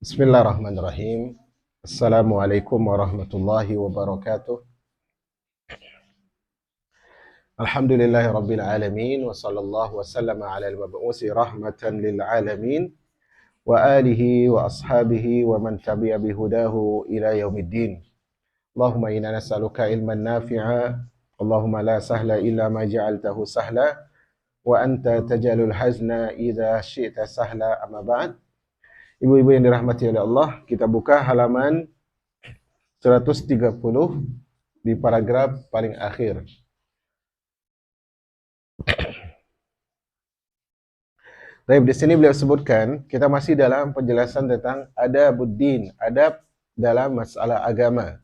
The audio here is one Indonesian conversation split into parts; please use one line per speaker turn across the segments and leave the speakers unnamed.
Bismillahirrahmanirrahim. Assalamualaikum warahmatullahi wabarakatuh. Alhamdulillahi rabbil alamin wa sallallahu wasallam ala al-mab'usi rahmatan lil alamin wa alihi wa ashabihi wa man tabi'a bihudahu ila yaumiddin. Allahumma inna nas'aluka ilman nafi'a. Allahumma la sahla illa ma ja'altahu sahla wa anta tajalul hazna idza syi'ta sahla. Amma ba'd. Ibu-ibu yang dirahmati oleh Allah, kita buka halaman 130 di paragraf paling akhir. Baik, di sini beliau sebutkan, kita masih dalam penjelasan tentang adabuddin, adab dalam masalah agama.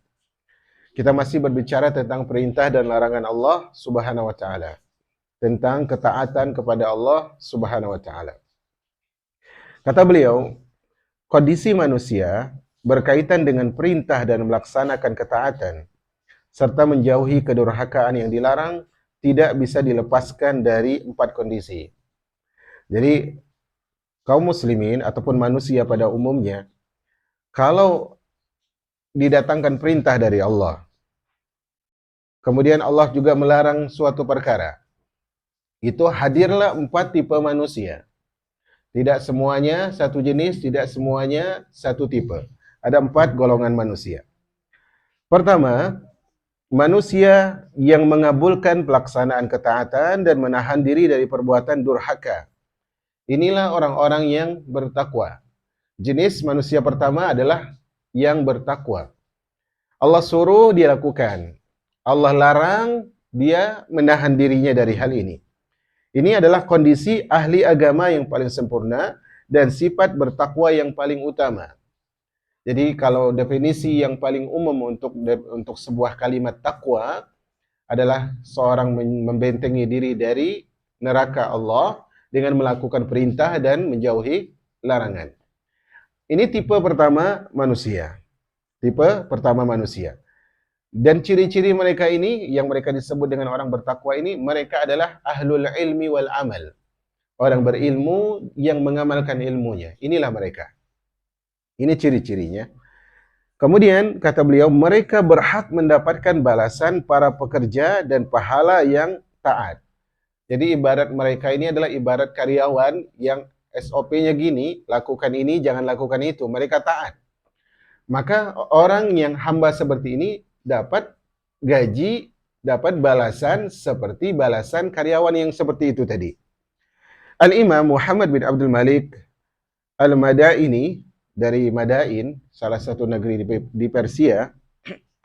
Kita masih berbicara tentang perintah dan larangan Allah Subhanahu wa taala, tentang ketaatan kepada Allah Subhanahu wa taala. Kata beliau, kondisi manusia berkaitan dengan perintah dan melaksanakan ketaatan serta menjauhi kedurhakaan yang dilarang tidak bisa dilepaskan dari 4 kondisi. Jadi kaum muslimin ataupun manusia pada umumnya, kalau didatangkan perintah dari Allah, kemudian Allah juga melarang suatu perkara, itu hadirlah 4 tipe manusia. Tidak semuanya satu jenis, tidak semuanya satu tipe. Ada 4 golongan manusia. Pertama, manusia yang mengabulkan pelaksanaan ketaatan dan menahan diri dari perbuatan durhaka. Inilah orang-orang yang bertakwa. Jenis manusia pertama adalah yang bertakwa. Allah suruh dia lakukan. Allah larang dia menahan dirinya dari hal ini. Ini adalah kondisi ahli agama yang paling sempurna dan sifat bertakwa yang paling utama. Jadi kalau definisi yang paling umum untuk sebuah kalimat takwa adalah seorang membentengi diri dari neraka Allah dengan melakukan perintah dan menjauhi larangan. Ini tipe pertama manusia. Tipe pertama manusia. Dan ciri-ciri mereka ini, yang mereka disebut dengan orang bertakwa ini, mereka adalah ahlul ilmi wal amal. Orang berilmu yang mengamalkan ilmunya. Inilah mereka. Ini ciri-cirinya. Kemudian, kata beliau, mereka berhak mendapatkan balasan para pekerja dan pahala yang taat. Jadi ibarat mereka ini adalah ibarat karyawan yang SOP-nya gini, lakukan ini, jangan lakukan itu. Mereka taat. Maka orang yang hamba seperti ini dapat gaji, dapat balasan seperti balasan karyawan yang seperti itu tadi. Al-Imam Muhammad bin Abdul Malik Al-Madaini dari Madain, salah satu negeri di Persia,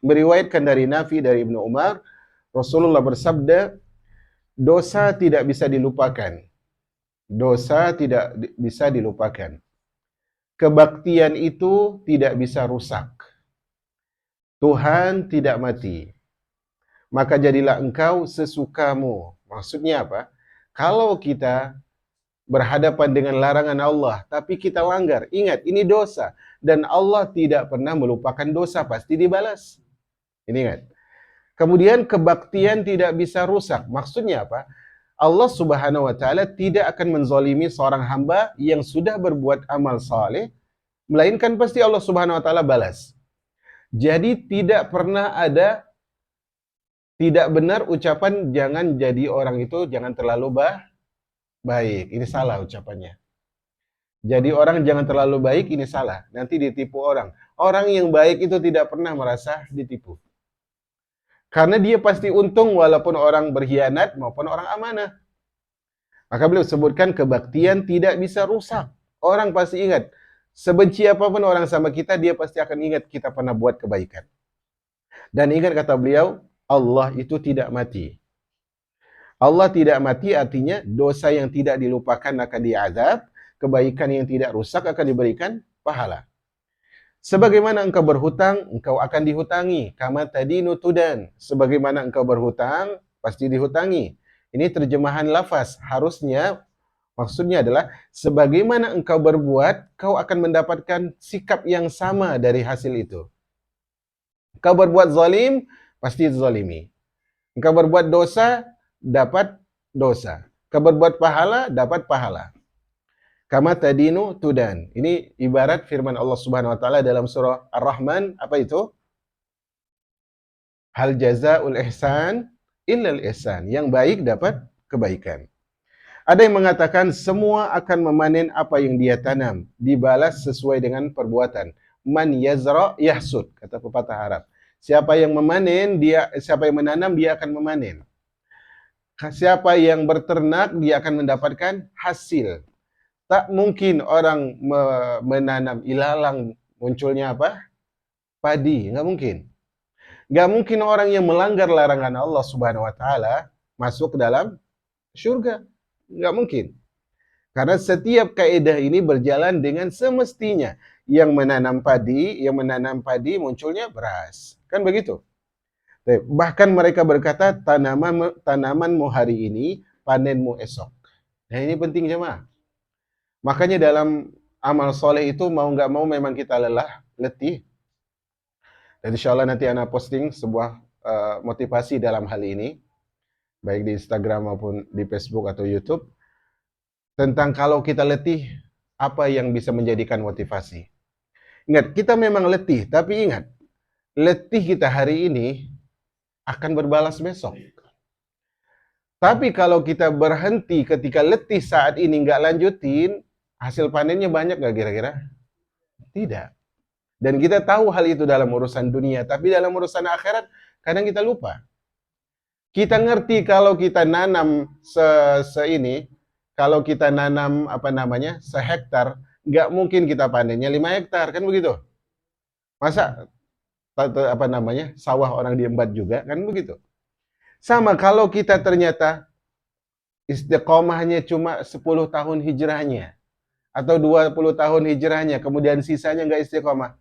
meriwayatkan dari Nafi dari Ibnu Umar, Rasulullah bersabda, dosa tidak bisa dilupakan. Dosa tidak bisa dilupakan. Kebaktian itu tidak bisa rusak. Tuhan tidak mati. Maka jadilah engkau sesukamu. Maksudnya apa? Kalau kita berhadapan dengan larangan Allah, tapi kita langgar, ingat, ini dosa. Dan Allah tidak pernah melupakan dosa, pasti dibalas. Ini ingat. Kemudian kebaktian tidak bisa rusak. Maksudnya apa? Allah Subhanahu wa taala tidak akan menzalimi seorang hamba yang sudah berbuat amal saleh, melainkan pasti Allah Subhanahu wa taala balas. Jadi tidak pernah ada tidak benar ucapan jangan jadi orang itu jangan terlalu baik. Ini salah ucapannya. Jadi orang jangan terlalu baik, ini salah. Nanti ditipu orang. Orang yang baik itu tidak pernah merasa ditipu. Karena dia pasti untung walaupun orang berkhianat maupun orang amanah. Maka beliau sebutkan kebaktian tidak bisa rusak. Orang pasti ingat. Sebenci apapun orang sama kita, dia pasti akan ingat kita pernah buat kebaikan. Dan ingat kata beliau, Allah itu tidak mati. Allah tidak mati artinya dosa yang tidak dilupakan akan diazab, kebaikan yang tidak rusak akan diberikan pahala. Sebagaimana engkau berhutang, engkau akan dihutangi. Kama tadinu tudan. Sebagaimana engkau berhutang, pasti dihutangi. Ini terjemahan lafaz. Harusnya, maksudnya adalah, sebagaimana engkau berbuat, kau akan mendapatkan sikap yang sama dari hasil itu. Engkau berbuat zalim, pasti zalimi. Engkau berbuat dosa, dapat dosa. Engkau berbuat pahala, dapat pahala. Kama tadinu tudan. Ini ibarat firman Allah Subhanahu wa taala dalam surah Ar-Rahman, apa itu? Hal jazaa'ul ihsan illal ihsan. Yang baik dapat kebaikan. Ada yang mengatakan semua akan memanen apa yang dia tanam, dibalas sesuai dengan perbuatan. Man yazra yahsud, kata pepatah Arab. Siapa yang menanam dia akan memanen. Siapa yang berternak dia akan mendapatkan hasil. Tak mungkin orang menanam ilalang munculnya apa? Padi, enggak mungkin. Enggak mungkin orang yang melanggar larangan Allah Subhanahu wa taala masuk ke dalam surga. Enggak mungkin. Karena setiap kaidah ini berjalan dengan semestinya. Yang menanam padi munculnya beras. Kan begitu? Bahkan mereka berkata tanamanmu hari ini, panenmu esok. Nah ini penting jemaah. Makanya dalam amal soleh itu mau nggak mau memang kita letih. Dan insya Allah nanti Ana posting sebuah motivasi dalam hal ini. Baik di Instagram maupun di Facebook atau YouTube. Tentang kalau kita letih, apa yang bisa menjadikan motivasi. Ingat, kita memang letih. Tapi ingat, letih kita hari ini akan berbalas besok. Tapi kalau kita berhenti ketika letih saat ini nggak lanjutin, hasil panennya banyak nggak kira-kira? Tidak. Dan kita tahu hal itu dalam urusan dunia, tapi dalam urusan akhirat kadang kita lupa. Kita ngerti kalau kita nanam kalau kita nanam sehektar, nggak mungkin kita panennya 5 hektar, kan begitu? Masa sawah orang diembat juga, kan begitu? Sama kalau kita ternyata istiqomahnya cuma 10 tahun hijrahnya atau 20 tahun hijrahnya, kemudian sisanya nggak istiqomah.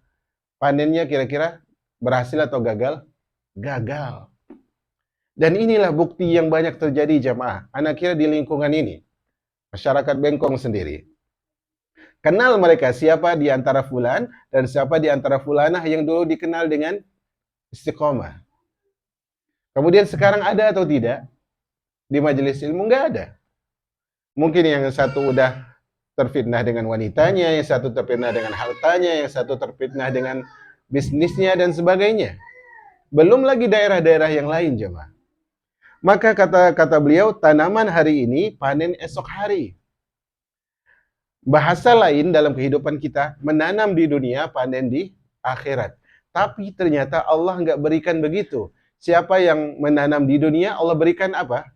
Panennya kira-kira berhasil atau gagal? Gagal. Dan inilah bukti yang banyak terjadi jamaah. Anak kira di lingkungan ini, masyarakat Bengkong sendiri. Kenal mereka siapa di antara fulan dan siapa di antara fulanah yang dulu dikenal dengan istiqomah. Kemudian sekarang ada atau tidak? Di majelis ilmu nggak ada. Mungkin yang satu udah terfitnah dengan wanitanya, yang satu terfitnah dengan hartanya, yang satu terfitnah dengan bisnisnya dan sebagainya. Belum lagi daerah-daerah yang lain jemaah. Maka kata beliau, tanaman hari ini panen esok hari. Bahasa lain dalam kehidupan kita, menanam di dunia, panen di akhirat. Tapi ternyata Allah nggak berikan begitu. Siapa yang menanam di dunia, Allah berikan apa?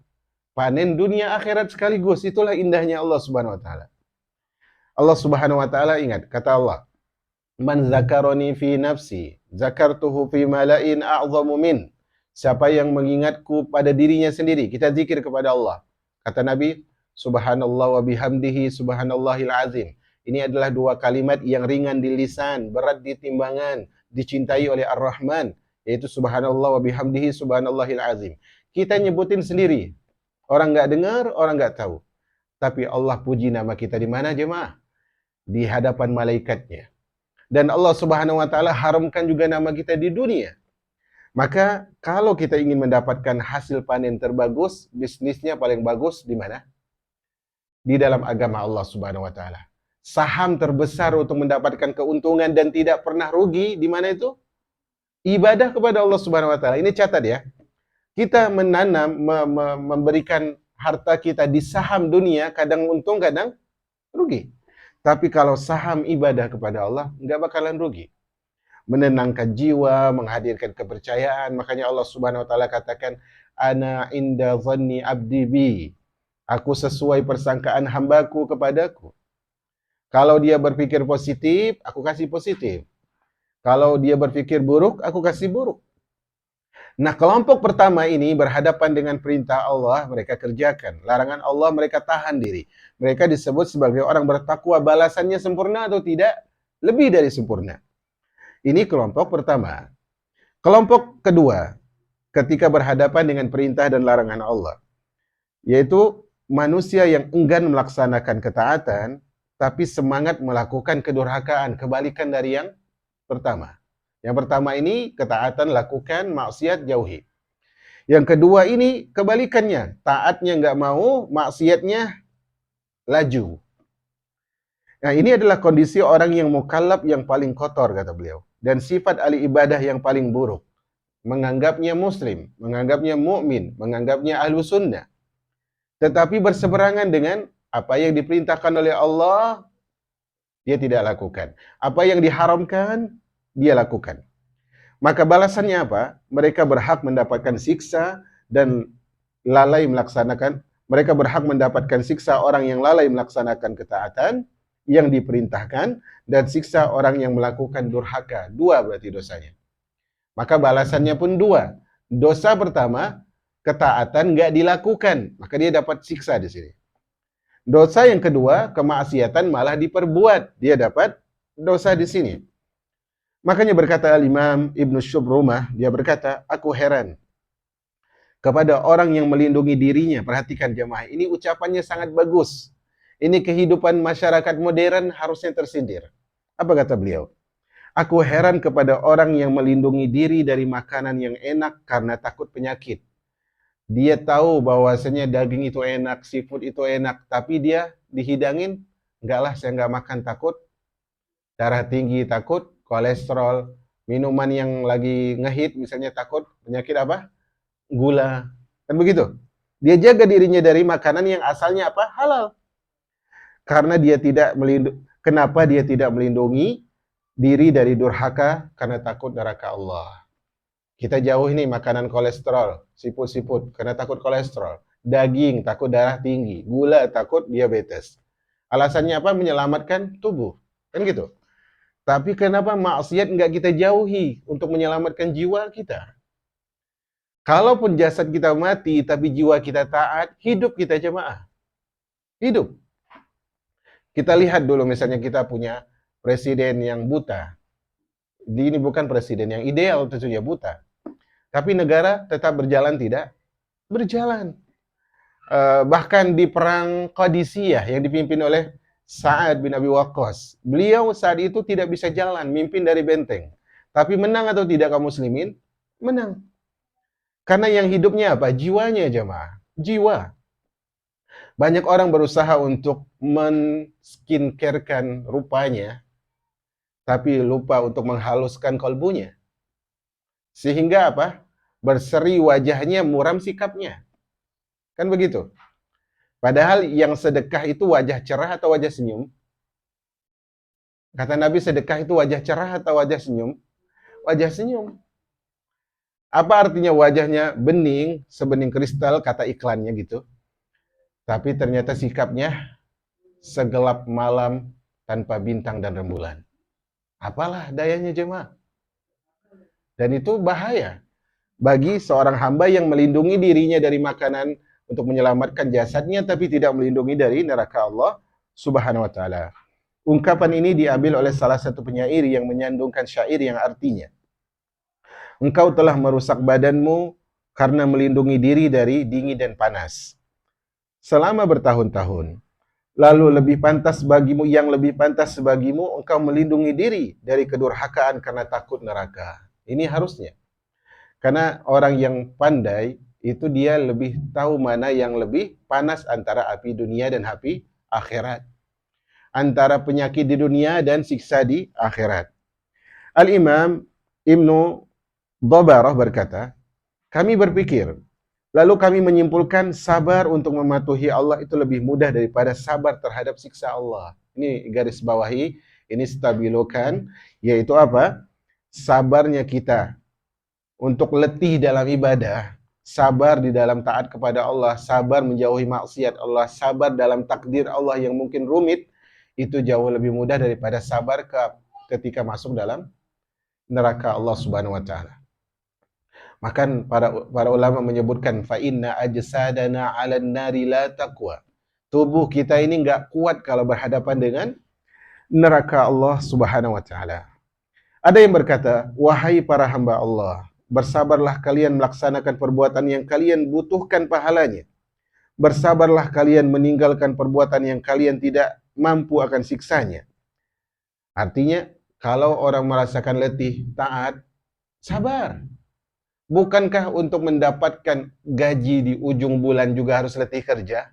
Panen dunia akhirat sekaligus. Itulah indahnya Allah Subhanahu wa taala. Allah Subhanahu wa taala ingat, kata Allah, "Man zakaroni fi nafsi, zakartuhu fi mala'in a'zamu min." Siapa yang mengingatku pada dirinya sendiri, kita zikir kepada Allah. Kata Nabi, subhanallah wa bihamdihi subhanallahil azim. Ini adalah dua kalimat yang ringan di lisan, berat di timbangan, dicintai oleh Ar-Rahman, yaitu subhanallah wa bihamdihi subhanallahil azim. Kita nyebutin sendiri. Orang nggak dengar, orang nggak tahu. Tapi Allah puji nama kita di mana jemaah? Di hadapan malaikatnya. Dan Allah Subhanahu wa taala haramkan juga nama kita di dunia. Maka kalau kita ingin mendapatkan hasil panen terbagus, bisnisnya paling bagus di mana? Di dalam agama Allah Subhanahu wa taala. Saham terbesar untuk mendapatkan keuntungan dan tidak pernah rugi di mana itu? Ibadah kepada Allah Subhanahu wa taala. Ini catat ya. Kita menanam, memberikan harta kita di saham dunia, kadang untung, kadang rugi. Tapi kalau saham ibadah kepada Allah, nggak bakalan rugi. Menenangkan jiwa, menghadirkan kepercayaan. Makanya Allah Subhanahu wa taala katakan, "Ana inda dhanni abdi bi." Aku sesuai persangkaan hambaku kepadaku. Kalau dia berpikir positif, aku kasih positif. Kalau dia berpikir buruk, aku kasih buruk. Nah, kelompok pertama ini berhadapan dengan perintah Allah, mereka kerjakan. Larangan Allah, mereka tahan diri. Mereka disebut sebagai orang bertakwa. Balasannya sempurna atau tidak? Lebih dari sempurna. Ini kelompok pertama. Kelompok kedua, ketika berhadapan dengan perintah dan larangan Allah, yaitu manusia yang enggan melaksanakan ketaatan, tapi semangat melakukan kedurhakaan, kebalikan dari yang pertama. Yang pertama ini ketaatan lakukan, maksiat jauhi. Yang kedua ini kebalikannya, taatnya nggak mau, maksiatnya laju. Nah, ini adalah kondisi orang yang mukallaf yang paling kotor, kata beliau. Dan sifat ahli ibadah yang paling buruk. Menganggapnya muslim, menganggapnya mukmin, menganggapnya ahlu sunnah. Tetapi berseberangan dengan apa yang diperintahkan oleh Allah, dia tidak lakukan. Apa yang diharamkan, dia lakukan. Maka balasannya apa? Mereka berhak mendapatkan siksa dan lalai melaksanakan. Mereka berhak mendapatkan siksa orang yang lalai melaksanakan ketaatan yang diperintahkan dan siksa orang yang melakukan durhaka. Dua berarti dosanya. Maka balasannya pun dua. Dosa pertama, ketaatan nggak dilakukan, maka dia dapat siksa di sini. Dosa yang kedua, kemaksiatan malah diperbuat, dia dapat dosa di sini. Makanya berkata Al-Imam Ibnu Syubrumah, dia berkata, aku heran kepada orang yang melindungi dirinya. Perhatikan jemaah, ini ucapannya sangat bagus. Ini kehidupan masyarakat modern harusnya tersindir. Apa kata beliau? Aku heran kepada orang yang melindungi diri dari makanan yang enak karena takut penyakit. Dia tahu bahwasanya daging itu enak, seafood itu enak, tapi dia dihidangin, enggak lah saya enggak makan, takut darah tinggi, takut kolesterol, minuman yang lagi ngehit misalnya takut penyakit apa? Gula. Kan begitu? Dia jaga dirinya dari makanan yang asalnya apa? Halal. Karena dia tidak melindungi, kenapa dia tidak melindungi diri dari durhaka? Karena takut neraka Allah. Kita jauh ini makanan kolesterol, siput-siput karena takut kolesterol, daging takut darah tinggi, gula takut diabetes. Alasannya apa? Menyelamatkan tubuh. Kan gitu. Tapi kenapa maksiat enggak kita jauhi untuk menyelamatkan jiwa kita? Kalaupun jasad kita mati tapi jiwa kita taat, hidup kita jemaah. Hidup. Kita lihat dulu misalnya kita punya presiden yang buta. Ini bukan presiden yang ideal tentunya, buta. Tapi negara tetap berjalan tidak? Berjalan. Bahkan di perang Qadisiyah yang dipimpin oleh Sa'ad bin Abi Waqqas. Beliau saat itu tidak bisa jalan, mimpin dari benteng. Tapi menang atau tidak kaum muslimin? Menang. Karena yang hidupnya apa? Jiwanya jemaah. Jiwa. Banyak orang berusaha untuk men-skincarekan rupanya, tapi lupa untuk menghaluskan kalbunya. Sehingga apa? Berseri wajahnya, muram sikapnya. Kan begitu? Padahal yang sedekah itu wajah cerah atau wajah senyum? Kata Nabi, sedekah itu wajah cerah atau wajah senyum? Wajah senyum. Apa artinya wajahnya bening, sebening kristal, kata iklannya gitu. Tapi ternyata sikapnya segelap malam tanpa bintang dan rembulan. Apalah dayanya jemaah? Dan itu bahaya bagi seorang hamba yang melindungi dirinya dari makanan untuk menyelamatkan jasadnya, tapi tidak melindungi dari neraka Allah Subhanahu wa taala. Ungkapan ini diambil oleh salah satu penyair yang menyandungkan syair yang artinya, engkau telah merusak badanmu karena melindungi diri dari dingin dan panas selama bertahun-tahun. Lalu lebih pantas bagimu, yang lebih pantas bagimu, engkau melindungi diri dari kedurhakaan karena takut neraka. Ini harusnya. Karena orang yang pandai, itu dia lebih tahu mana yang lebih panas antara api dunia dan api akhirat. Antara penyakit di dunia dan siksa di akhirat. Al-Imam Ibnu Dhabarah berkata, kami berpikir, lalu kami menyimpulkan sabar untuk mematuhi Allah itu lebih mudah daripada sabar terhadap siksa Allah. Ini garis bawahi, ini stabilokan, yaitu apa? Sabarnya kita untuk letih dalam ibadah, sabar di dalam taat kepada Allah, sabar menjauhi maksiat Allah, sabar dalam takdir Allah yang mungkin rumit, itu jauh lebih mudah daripada sabar ketika masuk dalam neraka Allah Subhanahu wa taala. Maka para ulama menyebutkan fa inna ajsadana 'alan nari la taqwa. Tubuh kita ini enggak kuat kalau berhadapan dengan neraka Allah Subhanahu wa taala. Ada yang berkata, wahai para hamba Allah, bersabarlah kalian melaksanakan perbuatan yang kalian butuhkan pahalanya. Bersabarlah kalian meninggalkan perbuatan yang kalian tidak mampu akan siksanya. Artinya, kalau orang merasakan letih, taat, sabar. Bukankah untuk mendapatkan gaji di ujung bulan juga harus letih kerja?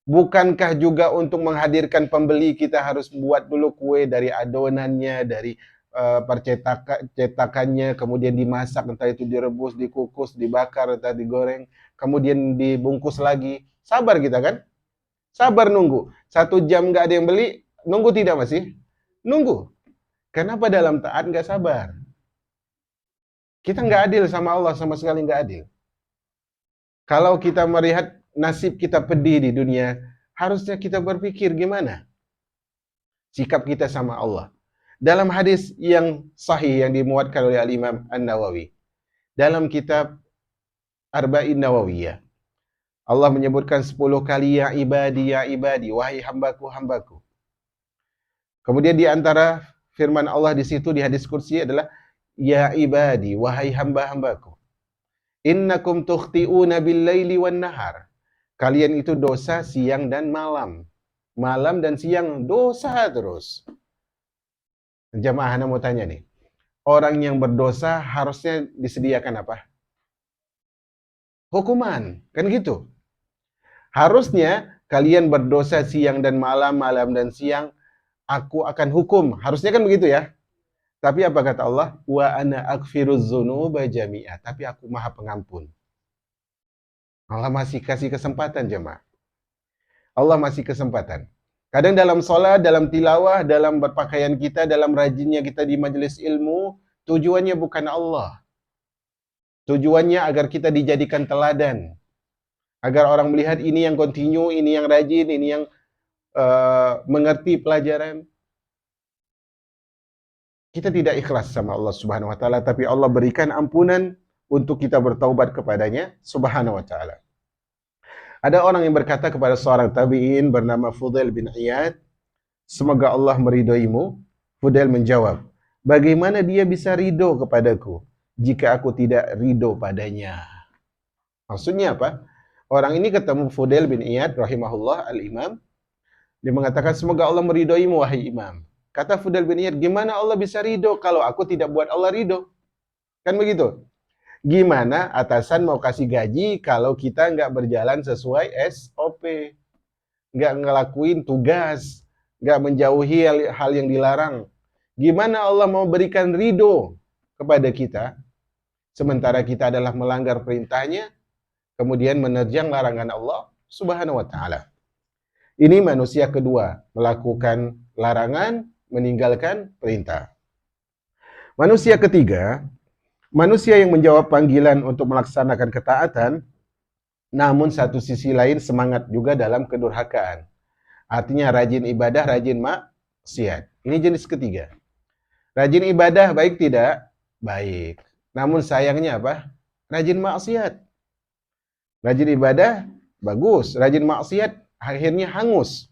Bukankah juga untuk menghadirkan pembeli kita harus buat dulu kue dari adonannya, dari cetakannya, kemudian dimasak, entah itu direbus, dikukus, dibakar, entah digoreng, kemudian dibungkus lagi. Sabar kita kan? Sabar nunggu. 1 jam nggak ada yang beli, nunggu tidak masih? Nunggu. Kenapa dalam taat nggak sabar? Kita nggak adil sama Allah, sama sekali nggak adil. Kalau kita melihat nasib kita pedih di dunia, harusnya kita berpikir gimana sikap kita sama Allah. Dalam hadis yang sahih yang dimuatkan oleh Al-Imam An-Nawawi, dalam kitab Arba'in Nawawiyah, Allah menyebutkan 10 kali ya ibadi, wahai hambaku, hambaku. Kemudian di antara firman Allah di situ di hadis kursi adalah ya ibadi, wahai hamba-hambaku. Innakum tukhti'una bil-laili wan-nahar. Kalian itu dosa siang dan malam. Malam dan siang dosa terus. Jamaah Ana mau tanya nih. Orang yang berdosa harusnya disediakan apa? Hukuman. Kan gitu. Harusnya kalian berdosa siang dan malam, malam dan siang, aku akan hukum. Harusnya kan begitu ya. Tapi apa kata Allah? Wa ana aghfiruz dzunuba jami'a. Tapi aku Maha Pengampun. Allah masih kasih kesempatan jemaah. Allah masih kesempatan. Kadang dalam sholat, dalam tilawah, dalam berpakaian kita, dalam rajinnya kita di majelis ilmu, tujuannya bukan Allah. Tujuannya agar kita dijadikan teladan. Agar orang melihat ini yang continue, ini yang rajin, ini yang mengerti pelajaran. Kita tidak ikhlas sama Allah Subhanahu wa taala, tapi Allah berikan ampunan untuk kita bertaubat kepadanya Subhanahu wa taala. Ada orang yang berkata kepada seorang tabi'in bernama Fudail bin Iyad, semoga Allah meridhoimu. Fudail menjawab, bagaimana dia bisa ridho kepadaku jika aku tidak ridho padanya? Maksudnya apa? Orang ini ketemu Fudail bin Iyad rahimahullah al-imam. Dia mengatakan, semoga Allah meridhoimu wahai imam. Kata Fudail bin Iyad, gimana Allah bisa ridho kalau aku tidak buat Allah ridho? Kan begitu. Gimana atasan mau kasih gaji kalau kita nggak berjalan sesuai SOP? Nggak ngelakuin tugas, nggak menjauhi hal yang dilarang. Gimana Allah mau berikan ridho kepada kita, sementara kita adalah melanggar perintahnya, kemudian menerjang larangan Allah Subhanahu wa ta'ala. Ini manusia kedua, melakukan larangan, meninggalkan perintah. Manusia ketiga, manusia yang menjawab panggilan untuk melaksanakan ketaatan, namun satu sisi lain semangat juga dalam kedurhakaan. Artinya rajin ibadah, rajin maksiat. Ini jenis ketiga. Rajin ibadah baik tidak? Baik. Namun sayangnya apa? Rajin maksiat. Rajin ibadah bagus, rajin maksiat akhirnya hangus.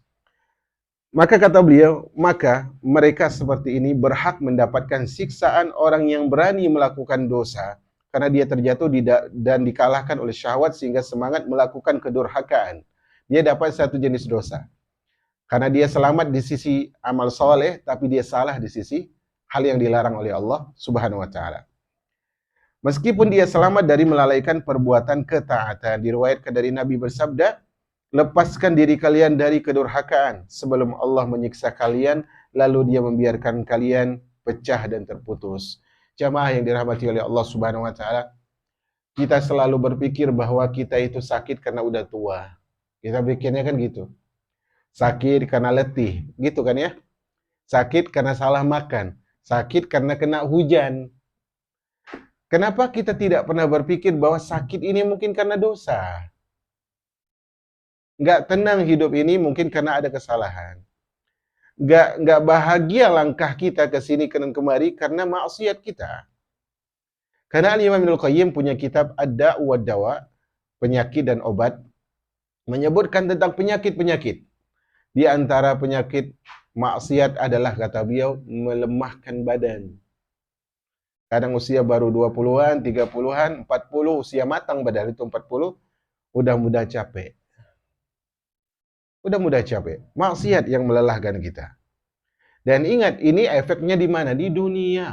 Maka kata beliau, maka mereka seperti ini berhak mendapatkan siksaan orang yang berani melakukan dosa karena dia terjatuh dan dikalahkan oleh syahwat sehingga semangat melakukan kedurhakaan. Dia dapat satu jenis dosa. Karena dia selamat di sisi amal soleh, tapi dia salah di sisi hal yang dilarang oleh Allah Subhanahu wa ta'ala. Meskipun dia selamat dari melalaikan perbuatan ketaatan, diriwayatkan dari Nabi bersabda, lepaskan diri kalian dari kedurhakaan sebelum Allah menyiksa kalian, lalu dia membiarkan kalian pecah dan terputus. Jamaah yang dirahmati oleh Allah Subhanahu wa ta'ala, kita selalu berpikir bahwa kita itu sakit karena udah tua. Kita pikirnya kan gitu. Sakit karena letih, gitu kan ya? Sakit karena salah makan, sakit karena kena hujan. Kenapa kita tidak pernah berpikir bahwa sakit ini mungkin karena dosa? Nggak tenang hidup ini mungkin karena ada kesalahan. Nggak bahagia langkah kita ke sini dan kemari karena maksiat kita. Karena Imam Ibnul Qayyim punya kitab Ad-Da' wa Dawa, penyakit dan obat, menyebutkan tentang penyakit-penyakit. Di antara penyakit maksiat adalah, kata beliau, melemahkan badan. Kadang usia baru 20-an, 30-an, 40, usia matang badan itu 40, udah mudah capek. Udah mudah capek. Maksiat yang melelahkan kita. Dan ingat, ini efeknya di mana? Di dunia.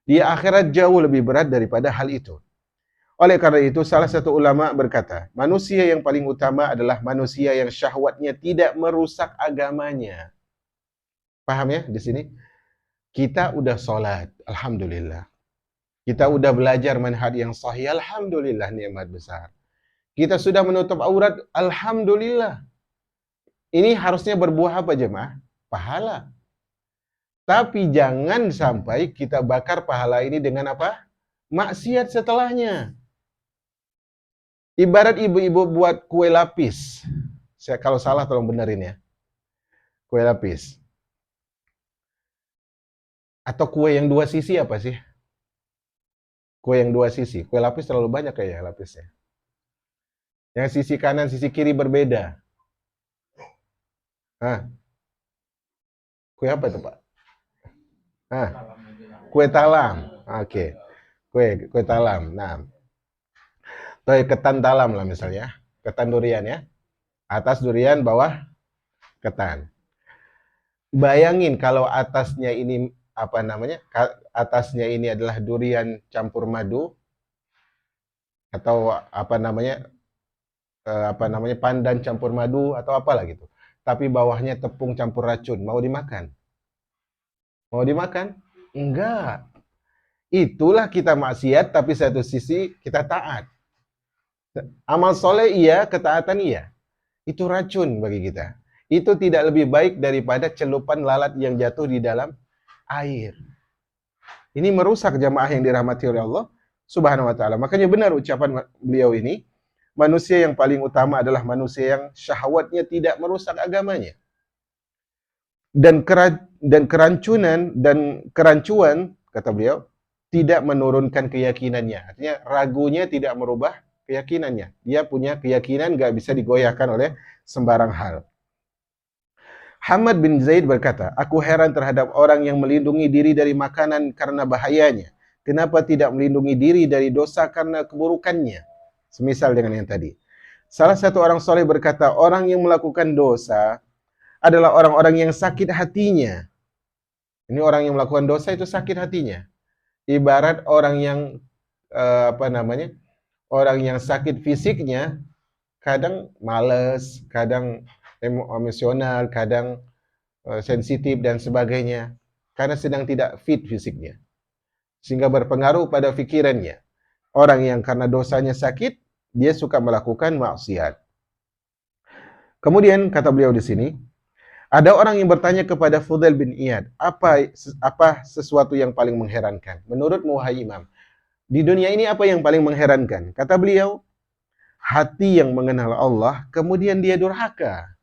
Di akhirat jauh lebih berat daripada hal itu. Oleh karena itu, salah satu ulama berkata, manusia yang paling utama adalah manusia yang syahwatnya tidak merusak agamanya. Paham ya di sini? Kita udah sholat, alhamdulillah. Kita udah belajar manhaj yang sahih, alhamdulillah, nikmat besar. Kita sudah menutup aurat, alhamdulillah. Ini harusnya berbuah apa jemaah? Pahala. Tapi jangan sampai kita bakar pahala ini dengan apa? Maksiat setelahnya. Ibarat ibu-ibu buat kue lapis. Kalau salah tolong benerin ya. Kue lapis. Atau kue yang dua sisi apa sih? Kue yang dua sisi. Kue lapis terlalu banyak kayak lapisnya. Yang sisi kanan, sisi kiri berbeda. Hah? Kue apa itu, Pak? Hah? Kue talam. Oke. Kue talam. Nah, ketan talam lah misalnya. Ketan durian ya. Atas durian, bawah ketan. Bayangin kalau atasnya ini apa namanya? Atasnya ini adalah durian campur madu atau apa namanya pandan campur madu atau apalah gitu. Tapi bawahnya tepung campur racun, mau dimakan? Mau dimakan? Enggak. Itulah kita maksiat, tapi satu sisi kita taat. Amal soleh iya, ketaatan iya. Itu racun bagi kita. Itu tidak lebih baik daripada celupan lalat yang jatuh di dalam air. Ini merusak jamaah yang dirahmati oleh Allah Subhanahu wa taala. Makanya benar ucapan beliau ini, manusia yang paling utama adalah manusia yang syahwatnya tidak merusak agamanya. Dan kerancuan kata beliau tidak menurunkan keyakinannya. Artinya ragunya tidak merubah keyakinannya. Dia punya keyakinan gak bisa digoyahkan oleh sembarang hal. Hamad bin Zaid berkata, aku heran terhadap orang yang melindungi diri dari makanan karena bahayanya. Kenapa tidak melindungi diri dari dosa karena keburukannya? Semisal dengan yang tadi. Salah satu orang soleh berkata, orang yang melakukan dosa adalah orang-orang yang sakit hatinya. Ini orang yang melakukan dosa itu sakit hatinya. Ibarat orang yang orang yang sakit fisiknya, kadang malas, kadang emosional, kadang sensitif dan sebagainya, karena sedang tidak fit fisiknya, sehingga berpengaruh pada pikirannya. Orang yang karena dosanya sakit, dia suka melakukan maksiat. Kemudian kata beliau di sini, ada orang yang bertanya kepada Fudail bin Iyad, apa sesuatu yang paling mengherankan? Menurutmu wahai Imam, di dunia ini apa yang paling mengherankan? Kata beliau, hati yang mengenal Allah, kemudian dia durhaka.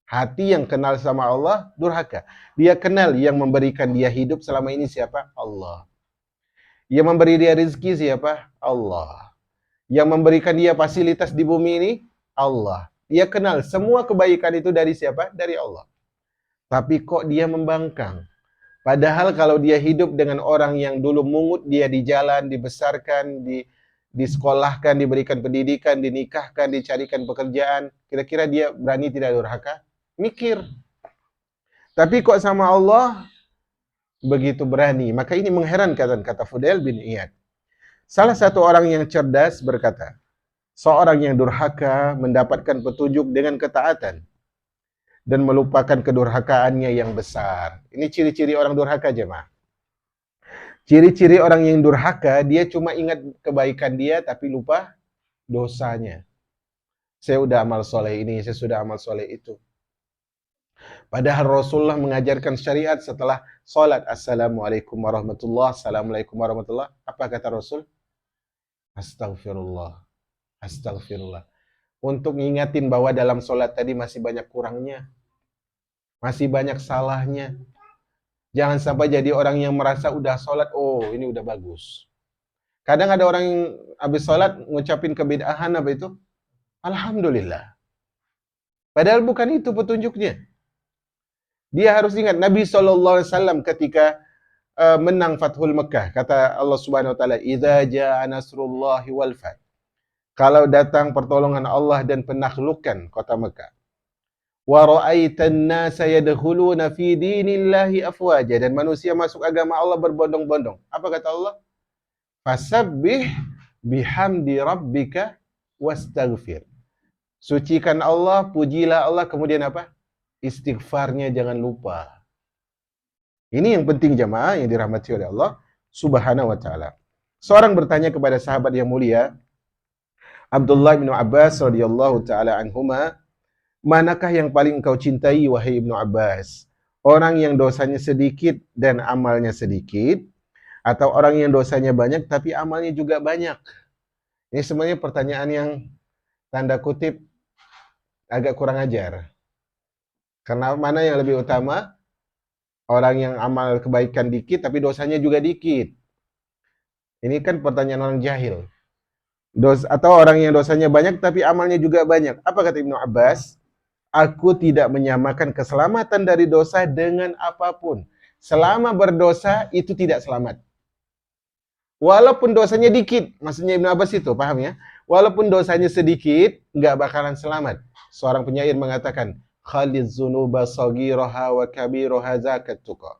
Hati yang kenal sama Allah, durhaka. Dia kenal yang memberikan dia hidup selama ini siapa? Allah. Yang memberi dia rezeki siapa? Allah. Yang memberikan dia fasilitas di bumi ini? Allah. Dia kenal semua kebaikan itu dari siapa? Dari Allah. Tapi kok dia membangkang? Padahal kalau dia hidup dengan orang yang dulu mungut dia di jalan, dibesarkan, disekolahkan, diberikan pendidikan, dinikahkan, dicarikan pekerjaan, kira-kira dia berani tidak durhaka? Mikir. Tapi kok sama Allah begitu berani? Maka ini mengherankan, kata Fudail bin Iyad. Salah satu orang yang cerdas berkata, seorang yang durhaka mendapatkan petunjuk dengan ketaatan dan melupakan kedurhakaannya yang besar. Ini ciri-ciri orang durhaka, jemaah. Ciri-ciri orang yang durhaka, dia cuma ingat kebaikan dia tapi lupa dosanya. Saya udah amal soleh ini, saya sudah amal soleh itu. Padahal Rasulullah mengajarkan syariat setelah salat. Assalamualaikum warahmatullahi wabarakatuh. Assalamualaikum warahmatullahi wabarakatuh. Apa kata Rasul? Astagfirullah. Astagfirullah. Untuk ngingatin bahwa dalam salat tadi masih banyak kurangnya. Masih banyak salahnya. Jangan sampai jadi orang yang merasa udah salat, oh ini udah bagus. Kadang ada orang yang habis salat ngucapin kebid'ahan apa itu? Alhamdulillah. Padahal bukan itu petunjuknya. Dia harus ingat Nabi SAW ketika menang Fathul Mekah, kata Allah Subhanahu wa taala, "Idza jaa nasrullahi wal fath." Kalau datang pertolongan Allah dan penaklukan kota Mekah. Wa ra'aitan nasa yadkhuluna fi dinillahi afwaja, dan manusia masuk agama Allah berbondong-bondong. Apa kata Allah? Fasabbih bihamdi rabbika wastaghfir. Sucikan Allah, pujilah Allah, kemudian apa? Istighfarnya jangan lupa. Ini yang penting jamaah yang dirahmati oleh Allah Subhanahu wa taala. Seorang bertanya kepada sahabat yang mulia Abdullah bin Abbas radhiyallahu taala anhuma, manakah yang paling engkau cintai wahai Ibnu Abbas? Orang yang dosanya sedikit dan amalnya sedikit, atau orang yang dosanya banyak tapi amalnya juga banyak? Ini sebenarnya pertanyaan yang tanda kutip agak kurang ajar. Karena mana yang lebih utama? Orang yang amal kebaikan dikit tapi dosanya juga dikit. Ini kan pertanyaan orang jahil. Atau orang yang dosanya banyak tapi amalnya juga banyak. Apa kata Ibnu Abbas? Aku tidak menyamakan keselamatan dari dosa dengan apapun. Selama berdosa itu tidak selamat. Walaupun dosanya dikit, maksudnya Ibnu Abbas itu, paham ya? Walaupun dosanya sedikit, nggak bakalan selamat. Seorang penyair mengatakan, Khaliz zunuba sagiraha wa kabiraha zakat tuqa.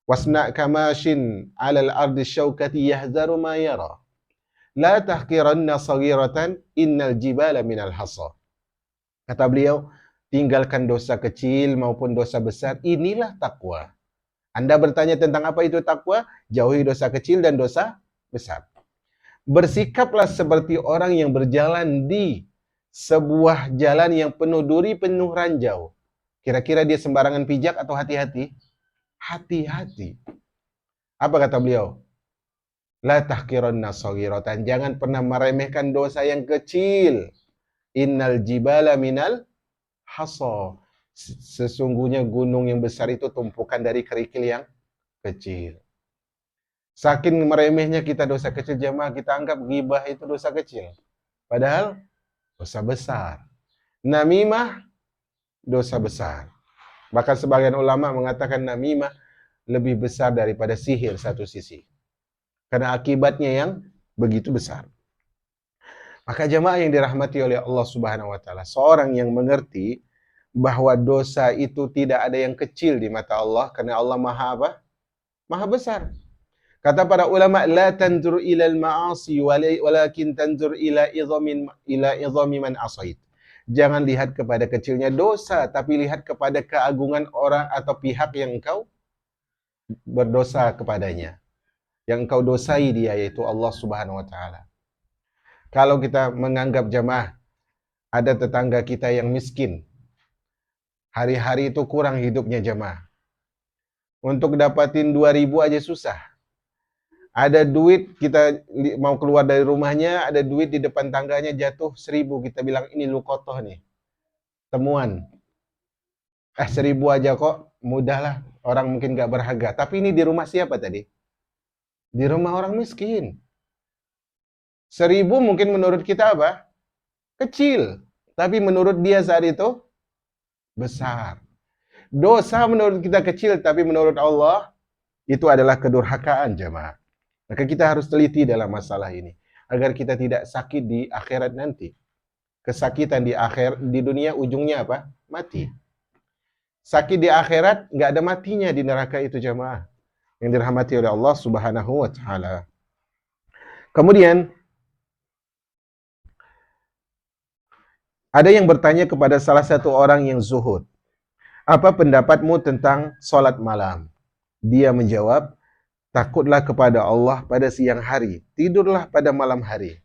Wasna' kamashin 'alal ardi syaukati yahzaru ma yara. La tahqiranna sagiratan innal jibala minal hasa. Kata beliau, tinggalkan dosa kecil maupun dosa besar, inilah takwa. Anda bertanya tentang apa itu takwa? Jauhi dosa kecil dan dosa besar. Bersikaplah seperti orang yang berjalan di sebuah jalan yang penuh duri, penuh ranjau. Kira-kira dia sembarangan pijak atau hati-hati? Hati-hati. Apa kata beliau? La tahqiranna saghiratan. Jangan pernah meremehkan dosa yang kecil. Innal jibala minal hasa. Sesungguhnya gunung yang besar itu tumpukan dari kerikil yang kecil. Saking meremehnya kita dosa kecil jamaah, kita anggap ghibah itu dosa kecil. Padahal dosa besar. Namimah dosa besar. Bahkan sebagian ulama mengatakan namimah lebih besar daripada sihir satu sisi. Karena akibatnya yang begitu besar. Maka jamaah yang dirahmati oleh Allah Subhanahu wa taala, seorang yang mengerti bahwa dosa itu tidak ada yang kecil di mata Allah karena Allah Maha apa? Maha besar. Kata para ulama, la tanzur ilal ma'asi walakin tanzur ila idhami man asait. Jangan lihat kepada kecilnya dosa, tapi lihat kepada keagungan orang atau pihak yang engkau berdosa kepadanya. Yang engkau dosai dia, yaitu Allah Subhanahu wa taala. Kalau kita menganggap jamaah ada tetangga kita yang miskin, hari-hari itu kurang hidupnya jamaah. Untuk dapatin 2.000 aja susah. Ada duit, kita mau keluar dari rumahnya, ada duit di depan tangganya jatuh 1.000. Kita bilang ini lukotoh nih. Temuan. 1.000 aja kok, mudahlah. Orang mungkin gak berharga. Tapi ini di rumah siapa tadi? Di rumah orang miskin. 1.000 mungkin menurut kita apa? Kecil. Tapi menurut dia saat itu besar. Dosa menurut kita kecil, tapi menurut Allah itu adalah kedurhakaan jemaah. Maka kita harus teliti dalam masalah ini agar kita tidak sakit di akhirat nanti. Kesakitan di dunia ujungnya apa? Mati. Sakit di akhirat nggak ada matinya di neraka itu jemaah. Yang dirahmati oleh Allah Subhanahu wa taala. Kemudian ada yang bertanya kepada salah satu orang yang zuhud, apa pendapatmu tentang sholat malam? Dia menjawab, takutlah kepada Allah pada siang hari, tidurlah pada malam hari.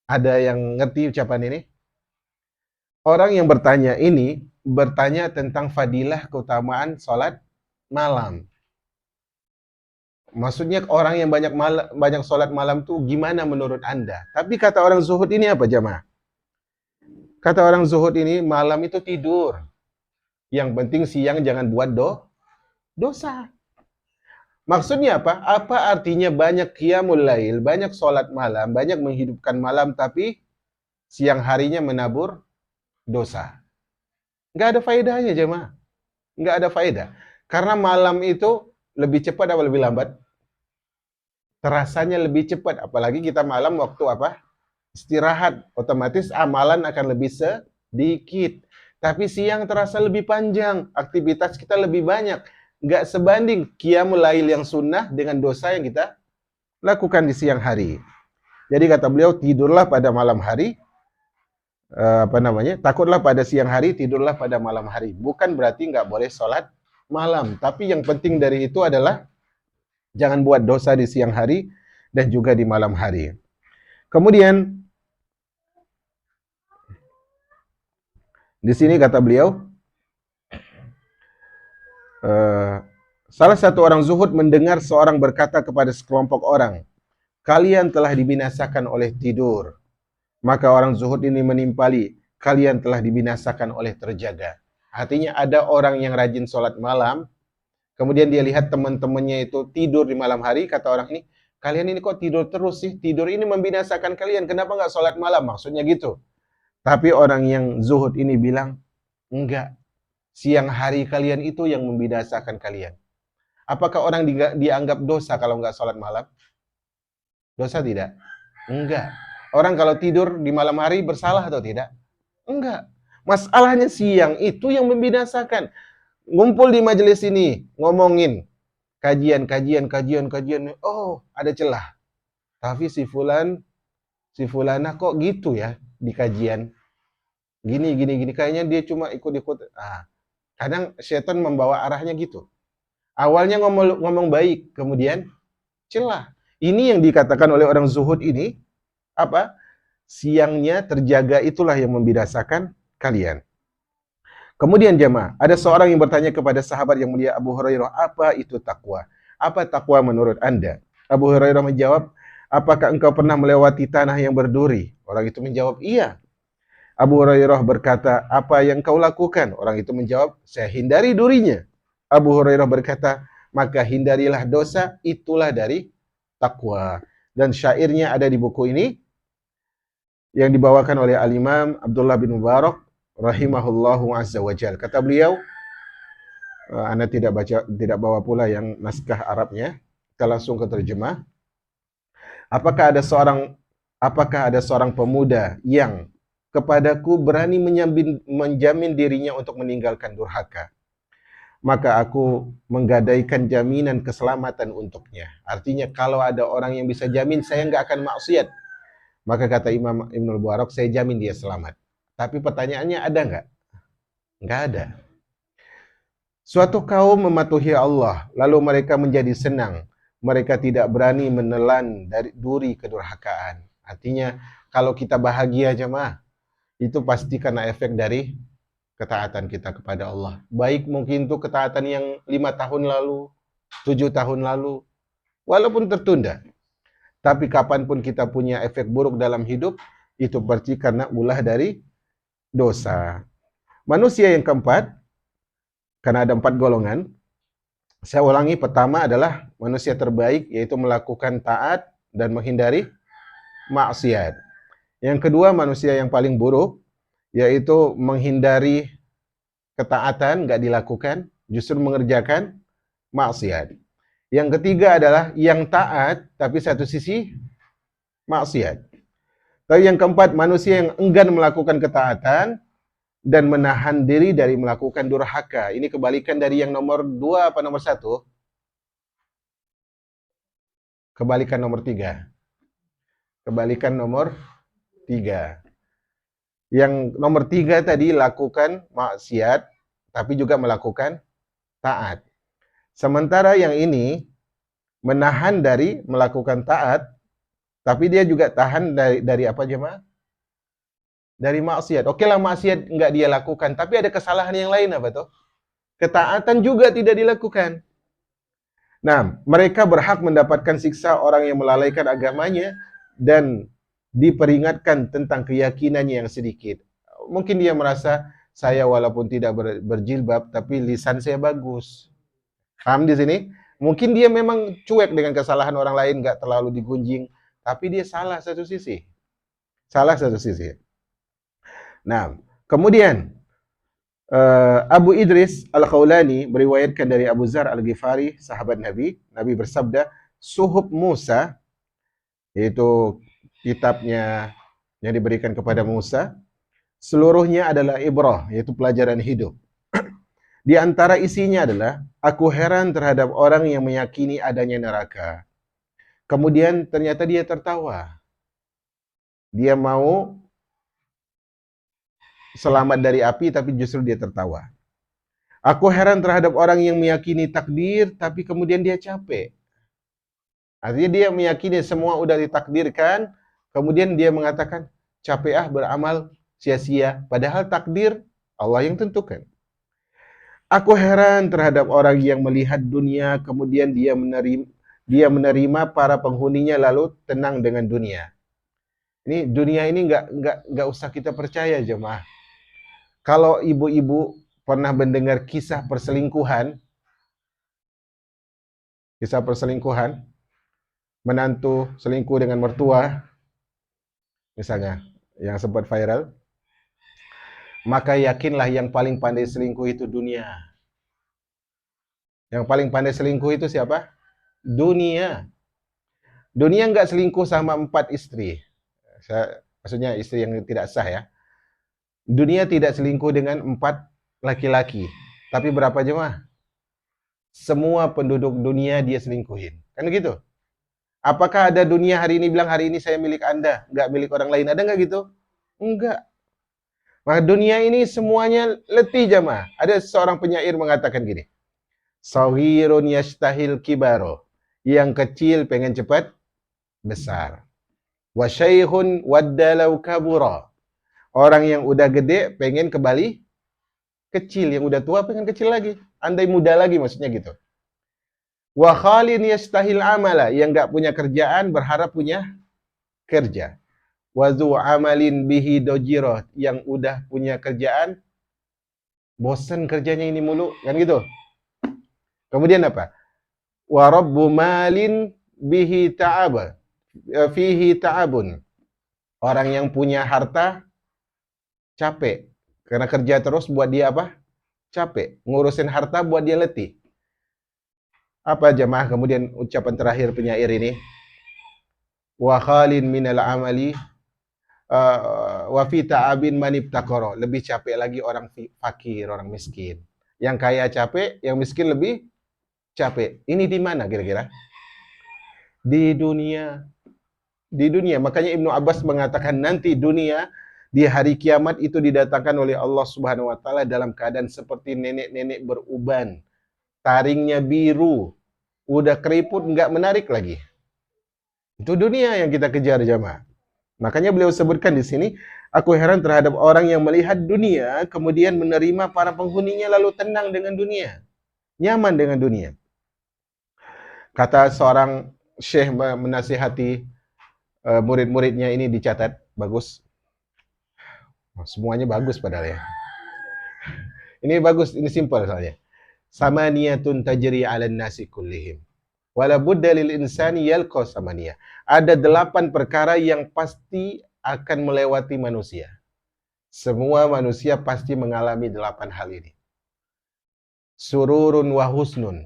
Ada yang ngerti ucapan ini? Orang yang bertanya ini bertanya tentang fadilah keutamaan sholat malam. Maksudnya orang yang banyak sholat malam tuh gimana menurut Anda? Tapi kata orang zuhud ini apa jamaah? Kata orang zuhud ini malam itu tidur. Yang penting siang jangan buat dosa. Maksudnya apa? Apa artinya banyak qiyamul lail, banyak sholat malam, banyak menghidupkan malam, tapi siang harinya menabur dosa? Nggak ada faedahnya jemaah. Nggak ada faedah. Karena malam itu lebih cepat atau lebih lambat? Terasanya lebih cepat. Apalagi kita malam waktu apa? Istirahat. Otomatis amalan akan lebih sedikit. Tapi siang terasa lebih panjang. Aktivitas kita lebih banyak. Nggak sebanding qiyamul lail yang sunnah dengan dosa yang kita lakukan di siang hari. Jadi kata beliau, tidurlah pada malam hari, takutlah pada siang hari, tidurlah pada malam hari. Bukan berarti nggak boleh sholat malam, tapi yang penting dari itu adalah jangan buat dosa di siang hari dan juga di malam hari. Kemudian di sini kata beliau, salah satu orang zuhud mendengar seorang berkata kepada sekelompok orang, kalian telah dibinasakan oleh tidur. Maka orang zuhud ini menimpali, kalian telah dibinasakan oleh terjaga. Artinya ada orang yang rajin sholat malam, kemudian dia lihat teman-temannya itu tidur di malam hari, kata orang ini, kalian ini kok tidur terus sih? Tidur ini membinasakan kalian, kenapa nggak sholat malam? Maksudnya gitu. Tapi orang yang zuhud ini bilang, enggak, siang hari kalian itu yang membinasakan kalian. Apakah orang dianggap dosa kalau nggak sholat malam? Dosa tidak? Enggak. Orang kalau tidur di malam hari bersalah atau tidak? Enggak. Masalahnya siang itu yang membinasakan. Ngumpul di majelis ini, ngomongin kajian. Oh, ada celah. Tapi si fulana kok gitu ya di kajian. Gini. Kayaknya dia cuma ikut-ikut. Kadang setan membawa arahnya gitu. Awalnya ngomong baik, kemudian celah. Ini yang dikatakan oleh orang zuhud ini, apa? Siangnya terjaga, itulah yang membinasakan kalian. Kemudian jemaah, ada seorang yang bertanya kepada sahabat yang mulia Abu Hurairah, apa itu takwa? Apa takwa menurut Anda? Abu Hurairah menjawab, apakah engkau pernah melewati tanah yang berduri? Orang itu menjawab, iya. Abu Hurairah berkata, apa yang kau lakukan? Orang itu menjawab, saya hindari durinya. Abu Hurairah berkata, maka hindarilah dosa, itulah dari takwa. Dan syairnya ada di buku ini, yang dibawakan oleh Al-Imam Abdullah bin Mubarak, rahimahullahu azza wa jal. Kata beliau, Anda tidak bawa pula yang naskah Arabnya, kita langsung ke terjemah. Apakah ada seorang pemuda yang kepadaku berani menjamin dirinya untuk meninggalkan durhaka, maka aku menggadaikan jaminan keselamatan untuknya. Artinya kalau ada orang yang bisa jamin saya nggak akan maksiat, maka kata Imam Ibnul Mubarak, saya jamin dia selamat. Tapi pertanyaannya ada nggak? Nggak ada. Suatu kaum mematuhi Allah, lalu mereka menjadi senang. Mereka tidak berani menelan dari duri kedurhakaan. Artinya kalau kita bahagia jemaah, itu pasti karena efek dari ketaatan kita kepada Allah. Baik mungkin itu ketaatan yang 5 tahun lalu, 7 tahun lalu, walaupun tertunda. Tapi kapanpun kita punya efek buruk dalam hidup, itu berarti karena ulah dari dosa. Manusia yang keempat, karena ada 4 golongan, saya ulangi, pertama adalah manusia terbaik, yaitu melakukan taat dan menghindari maksiat. Yang kedua, manusia yang paling buruk, yaitu menghindari ketaatan, nggak dilakukan, justru mengerjakan maksiat. Yang ketiga adalah yang taat, tapi satu sisi maksiat. Tapi yang keempat, manusia yang enggan melakukan ketaatan dan menahan diri dari melakukan durhaka. Ini kebalikan dari yang nomor 2 apa nomor 1? Kebalikan nomor 3. Kebalikan nomor 3. Yang nomor 3 tadi lakukan maksiat, tapi juga melakukan taat. Sementara yang ini menahan dari melakukan taat, tapi dia juga tahan dari apa jemaah? Dari maksiat. Oke lah maksiat nggak dia lakukan, tapi ada kesalahan yang lain apa tuh? Ketaatan juga tidak dilakukan. Nah, mereka berhak mendapatkan siksa orang yang melalaikan agamanya dan diperingatkan tentang keyakinannya yang sedikit. Mungkin dia merasa, saya walaupun tidak berjilbab, tapi lisan saya bagus. Paham di sini? Mungkin dia memang cuek dengan kesalahan orang lain, nggak terlalu digunjing, tapi dia salah satu sisi. Salah satu sisi. Nah, kemudian Abu Idris Al-Khawlani meriwayatkan dari Abu Zar Al-Ghifari, sahabat Nabi. Nabi bersabda, Suhuf Musa, yaitu kitabnya yang diberikan kepada Musa, seluruhnya adalah ibrah, yaitu pelajaran hidup. Di antara isinya adalah, aku heran terhadap orang yang meyakini adanya neraka. Kemudian ternyata dia tertawa. Dia mau selamat dari api, tapi justru dia tertawa. Aku heran terhadap orang yang meyakini takdir, tapi kemudian dia capek. Artinya dia meyakini semua udah ditakdirkan, kemudian dia mengatakan, capek beramal sia-sia. Padahal takdir Allah yang tentukan. Aku heran terhadap orang yang melihat dunia, kemudian dia menerima para penghuninya lalu tenang dengan dunia. Ini dunia ini nggak usah kita percaya jemaah. Kalau ibu-ibu pernah mendengar kisah perselingkuhan, menantu selingkuh dengan mertua, misalnya, yang sempat viral, maka yakinlah yang paling pandai selingkuh itu dunia. Yang paling pandai selingkuh itu siapa? Dunia. Dunia nggak selingkuh sama 4 istri. Maksudnya istri yang tidak sah ya. Dunia tidak selingkuh dengan 4 laki-laki. Tapi berapa jemaah? Semua penduduk dunia dia selingkuhin. Kan gitu? Apakah ada dunia hari ini bilang hari ini saya milik Anda, nggak milik orang lain? Ada nggak gitu? Enggak. Maka dunia ini semuanya letih jemaah. Ada seorang penyair mengatakan gini, Saghirun yastahil kibaro. Yang kecil pengen cepat besar. Wa syaikhun waddalau kabura. Orang yang udah gede pengen kembali kecil, yang udah tua pengen kecil lagi. Andai muda lagi maksudnya gitu. Wa khalin yastahil amala, yang enggak punya kerjaan berharap punya kerja. Wa zu amalin bihi dojiro, yang udah punya kerjaan bosan kerjanya ini mulu, kan gitu. Kemudian apa? Wa rabbu malin bihi ta'aba, fihi ta'abun. Orang yang punya harta capek. Karena kerja terus buat dia apa? Capek. Ngurusin harta buat dia letih. Apa jemaah kemudian ucapan terakhir penyair ini? Wa khalin minal amali wa fi ta'abin manibtakoro. Lebih capek lagi orang fakir, orang miskin. Yang kaya capek, yang miskin lebih capek. Ini di mana kira-kira? Di dunia. Di dunia. Makanya Ibnu Abbas mengatakan nanti dunia di hari kiamat itu didatangkan oleh Allah Subhanahu wa taala dalam keadaan seperti nenek-nenek beruban. Taringnya biru, udah keriput nggak menarik lagi. Itu dunia yang kita kejar jamaah. Makanya beliau sebutkan di sini, aku heran terhadap orang yang melihat dunia kemudian menerima para penghuninya lalu tenang dengan dunia, nyaman dengan dunia. Kata seorang syekh menasihati murid-muridnya, ini dicatat bagus. Semuanya bagus padahal ya. Ini bagus, ini simpel soalnya. Samaniyatun tajri 'alan nasi kullihim. Wala budda lil insani yalqa samaniyah. Ada 8 perkara yang pasti akan melewati manusia. Semua manusia pasti mengalami 8 hal ini. Sururun wa husnun.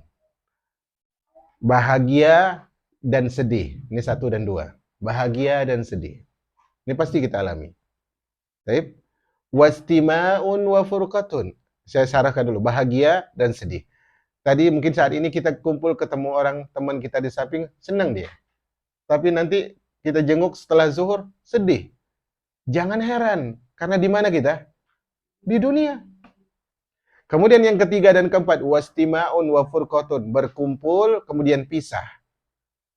Bahagia dan sedih. Ini 1 dan 2. Bahagia dan sedih. Ini pasti kita alami. Baik. Wastima'un wa furqatun. Saya syarahkan dulu, bahagia dan sedih. Tadi mungkin saat ini kita kumpul ketemu orang teman kita di samping, senang dia. Tapi nanti kita jenguk setelah zuhur, sedih. Jangan heran, karena di mana kita? Di dunia. Kemudian yang ketiga dan keempat, wastima'un wa furqatun, berkumpul kemudian pisah.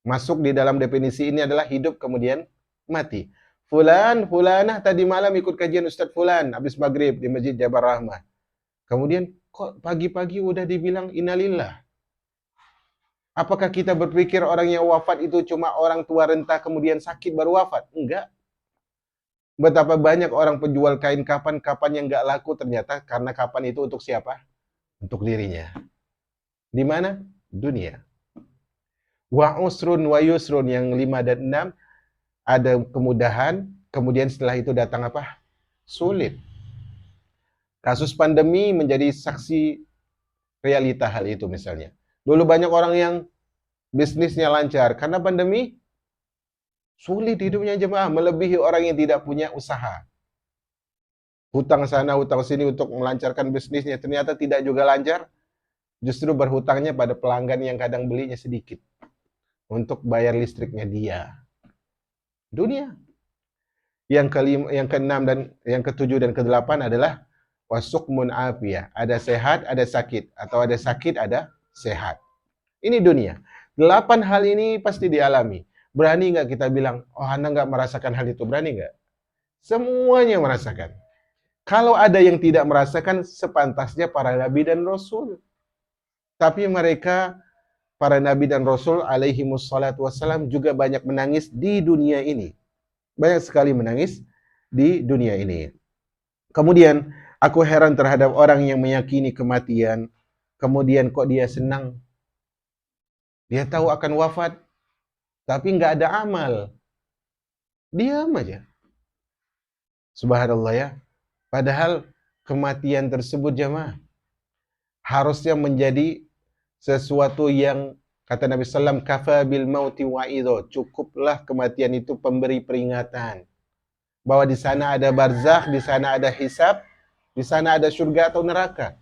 Masuk di dalam definisi ini adalah hidup kemudian mati. Fulan, fulanah tadi malam ikut kajian Ustadz Fulan habis maghrib di Masjid Jabar Rahmah. Kemudian kok pagi-pagi udah dibilang innalillah. Apakah kita berpikir orang yang wafat itu cuma orang tua renta kemudian sakit baru wafat? Enggak. Betapa banyak orang penjual kain kapan yang enggak laku ternyata karena kapan itu untuk siapa? Untuk dirinya. Di mana? Dunia. Wa usrun wa yusrun, yang 5 dan 6 ada kemudahan, kemudian setelah itu datang apa? Sulit. Kasus pandemi menjadi saksi realita hal itu misalnya. Dulu banyak orang yang bisnisnya lancar, karena pandemi sulit hidupnya jemaah, melebihi orang yang tidak punya usaha. Hutang sana, hutang sini untuk melancarkan bisnisnya, ternyata tidak juga lancar, justru berhutangnya pada pelanggan yang kadang belinya sedikit. untuk bayar listriknya dia. Dunia. Yang kelima, yang keenam dan yang ketujuh dan kedelapan adalah wasukmun afiyah. Ada sehat, ada sakit, atau ada sakit, ada sehat. Ini dunia. 8 hal ini pasti dialami. Berani nggak kita bilang, oh Anda nggak merasakan hal itu? Berani nggak? Semuanya merasakan. Kalau ada yang tidak merasakan, sepantasnya para nabi dan rasul. Tapi mereka, para nabi dan rasul alaihimussalatu wassalam, juga banyak menangis di dunia ini. Banyak sekali menangis di dunia ini. Kemudian, aku heran terhadap orang yang meyakini kematian, kemudian kok dia senang. Dia tahu akan wafat, tapi nggak ada amal. Diam aja. Subhanallah ya. Padahal kematian tersebut jemaah harusnya menjadi sesuatu yang kata Nabi SAW, kafa bil mauti wa'idho. Cukuplah kematian itu pemberi peringatan. Bahwa di sana ada barzakh, di sana ada hisab, di sana ada surga atau neraka.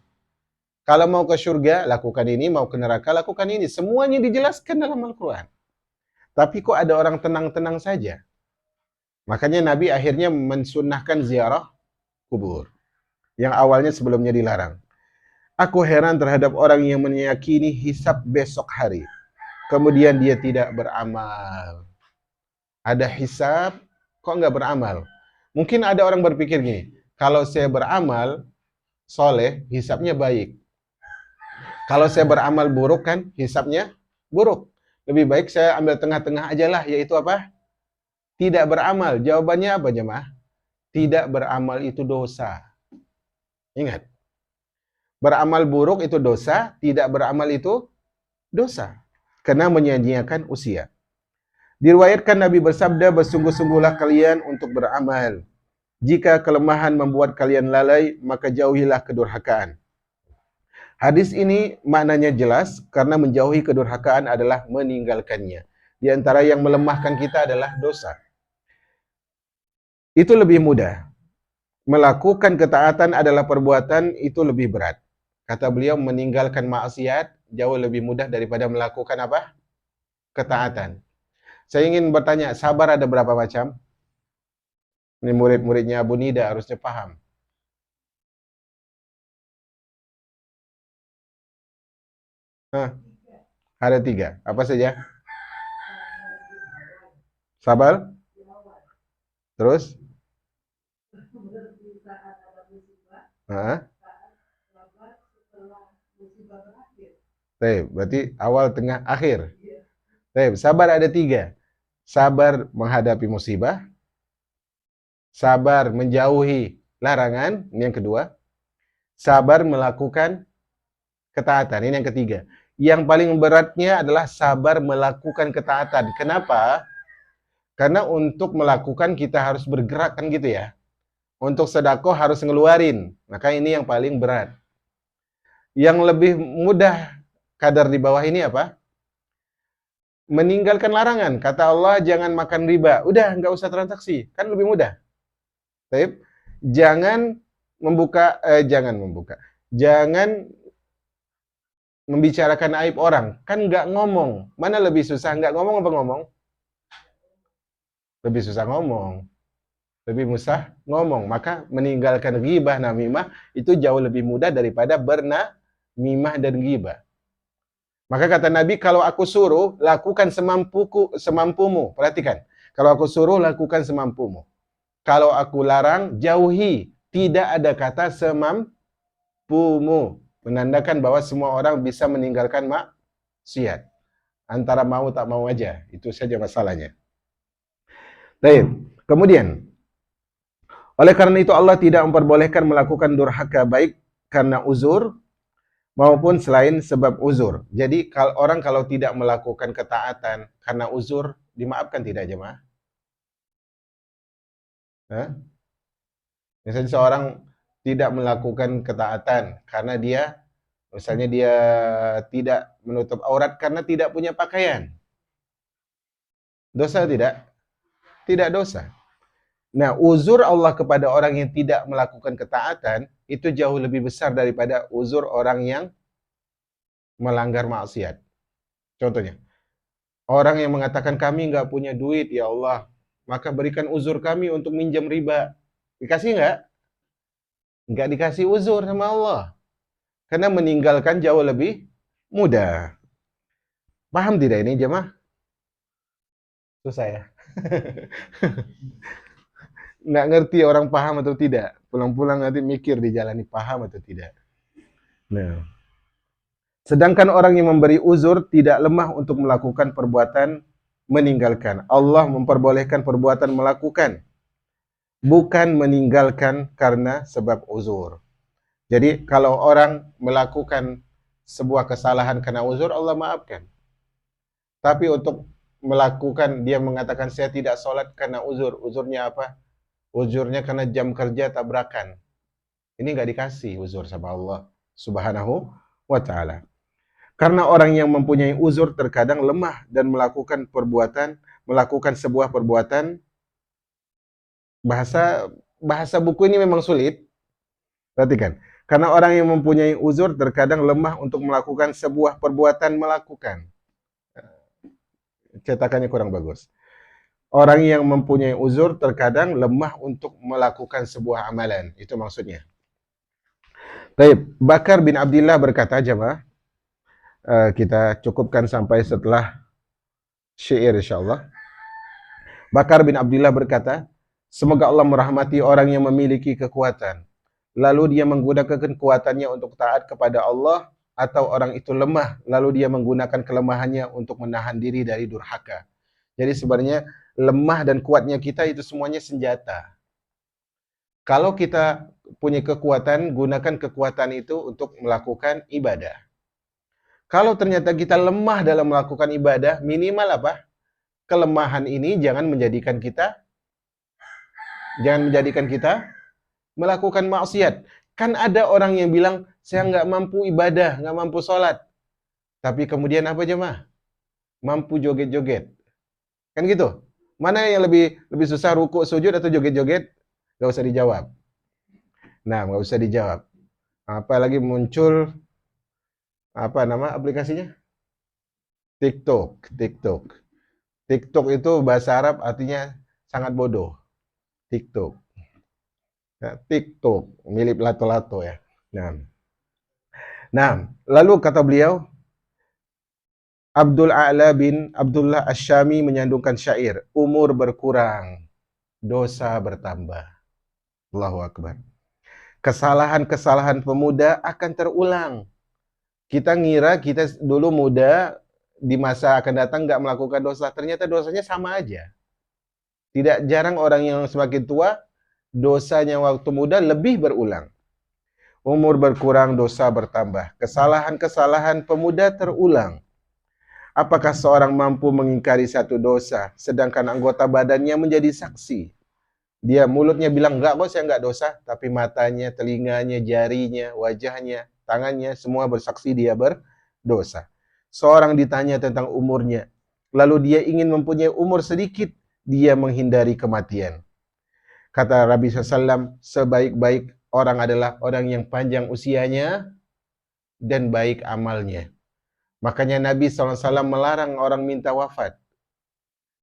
Kalau mau ke surga, lakukan ini. Mau ke neraka, lakukan ini. Semuanya dijelaskan dalam Al-Quran. Tapi kok ada orang tenang-tenang saja? Makanya Nabi akhirnya mensunnahkan ziarah kubur. Yang awalnya sebelumnya dilarang. Aku heran terhadap orang yang meyakini hisab besok hari. Kemudian dia tidak beramal. Ada hisab, kok nggak beramal? Mungkin ada orang berpikir gini, kalau saya beramal, soleh, hisabnya baik. Kalau saya beramal buruk kan, hisabnya buruk. Lebih baik saya ambil tengah-tengah aja lah, yaitu apa? Tidak beramal. Jawabannya apa jemaah? Tidak beramal itu dosa. Ingat, beramal buruk itu dosa, tidak beramal itu dosa. Karena menyia-nyiakan usia. Diriwayatkan Nabi bersabda, bersungguh-sungguhlah kalian untuk beramal. Jika kelemahan membuat kalian lalai, maka jauhilah kedurhakaan. Hadis ini maknanya jelas karena menjauhi kedurhakaan adalah meninggalkannya. Di antara yang melemahkan kita adalah dosa. Itu lebih mudah. Melakukan ketaatan adalah perbuatan itu lebih berat. Kata beliau, meninggalkan maksiat jauh lebih mudah daripada melakukan apa? Ketaatan. Saya ingin bertanya, sabar ada berapa macam? Ini murid-muridnya Abu Nida harusnya paham. Hah, ada 3. Apa saja? Sabar. Terus? Hah? Berarti awal, tengah, akhir. Sabar ada 3. Sabar menghadapi musibah. Sabar menjauhi larangan. Ini yang kedua. Sabar melakukan ketaatan. Ini yang ketiga. Yang paling beratnya adalah sabar melakukan ketaatan. Kenapa? Karena untuk melakukan kita harus bergerak kan gitu ya. Untuk sedekah harus ngeluarin. Maka ini yang paling berat. Yang lebih mudah kadar di bawah ini apa? Meninggalkan larangan. Kata Allah jangan makan riba. Udah nggak usah transaksi. Kan lebih mudah. Baik. Jangan membuka. Jangan membicarakan aib orang. Kan nggak ngomong. Mana lebih susah? Nggak ngomong apa ngomong? Lebih susah ngomong. Lebih musah ngomong. Maka meninggalkan ghibah, namimah itu jauh lebih mudah daripada bernamimah dan ghibah. Maka kata Nabi, kalau aku suruh, lakukan semampumu. Perhatikan. Kalau aku suruh, lakukan semampumu. Kalau aku larang, jauhi. Tidak ada kata semampumu. Menandakan bahwa semua orang bisa meninggalkan maksiat. Antara mau tak mau aja. Itu saja masalahnya. Baik. Kemudian, oleh karena itu Allah tidak memperbolehkan melakukan durhaka baik karena uzur maupun selain sebab uzur. Jadi kalau tidak melakukan ketaatan karena uzur, dimaafkan tidak jemaah? Misalnya seorang tidak melakukan ketaatan karena misalnya dia tidak menutup aurat karena tidak punya pakaian. Dosa tidak? Tidak dosa. Nah, uzur Allah kepada orang yang tidak melakukan ketaatan itu jauh lebih besar daripada uzur orang yang melanggar maksiat. Contohnya, Orang yang mengatakan kami nggak punya duit, ya Allah, maka berikan uzur kami untuk minjam riba. Dikasih nggak? Nggak dikasih uzur sama Allah. Karena meninggalkan jauh lebih mudah. Paham tidak ini jemaah? Susah ya? Nggak ngerti orang paham atau tidak. Pulang-pulang nanti mikir di jalan ini paham atau tidak. Nah, sedangkan orang yang memberi uzur tidak lemah untuk melakukan perbuatan meninggalkan. Allah memperbolehkan perbuatan melakukan, bukan meninggalkan karena sebab uzur. Jadi kalau orang melakukan sebuah kesalahan karena uzur, Allah maafkan. Tapi untuk melakukan, dia mengatakan saya tidak sholat karena uzur. Uzurnya apa? Uzurnya karena jam kerja tabrakan. Ini nggak dikasih uzur sama Allah Subhanahu wa ta'ala. Karena orang yang mempunyai uzur terkadang lemah dan melakukan sebuah perbuatan. Bahasa buku ini memang sulit. Perhatikan. Karena orang yang mempunyai uzur terkadang lemah untuk melakukan sebuah perbuatan melakukan. Cetakannya kurang bagus. Orang yang mempunyai uzur terkadang lemah untuk melakukan sebuah amalan. Itu maksudnya. Baik, Bakar bin Abdullah berkata, jemaah, kita cukupkan sampai setelah syair insyaallah. Bakar bin Abdullah berkata, semoga Allah merahmati orang yang memiliki kekuatan, lalu dia menggunakan kekuatannya untuk taat kepada Allah, atau orang itu lemah, lalu dia menggunakan kelemahannya untuk menahan diri dari durhaka. Jadi sebenarnya lemah dan kuatnya kita itu semuanya senjata. Kalau kita punya kekuatan, gunakan kekuatan itu untuk melakukan ibadah. Kalau ternyata kita lemah dalam melakukan ibadah, minimal apa? Kelemahan ini jangan menjadikan kita melakukan maksiat. Kan ada orang yang bilang, saya nggak mampu ibadah, nggak mampu sholat. Tapi kemudian apa jemaah? Mampu joget-joget. Kan gitu? Mana yang lebih susah, ruku, sujud, atau joget-joget? Nggak usah dijawab. Nah, nggak usah dijawab. Apalagi muncul, apa nama aplikasinya? TikTok. TikTok itu bahasa Arab artinya sangat bodoh. TikTok. Nah, TikTok, mirip lato-lato ya. Nah, lalu kata beliau, Abdul A'la bin Abdullah Asy-Syami menyandungkan syair, umur berkurang, dosa bertambah. Allahu Akbar. Kesalahan-kesalahan pemuda akan terulang. Kita ngira kita dulu muda, di masa akan datang nggak melakukan dosa. Ternyata dosanya sama aja. Tidak jarang orang yang semakin tua, dosanya waktu muda lebih berulang. Umur berkurang, dosa bertambah. Kesalahan-kesalahan pemuda terulang. Apakah seorang mampu mengingkari satu dosa, sedangkan anggota badannya menjadi saksi? Dia mulutnya bilang, enggak kok saya enggak dosa, tapi matanya, telinganya, jarinya, wajahnya, tangannya, semua bersaksi dia berdosa. Seorang ditanya tentang umurnya, lalu dia ingin mempunyai umur sedikit, dia menghindari kematian. Kata Nabi SAW, sebaik-baik orang adalah orang yang panjang usianya dan baik amalnya. Makanya Nabi SAW melarang orang minta wafat.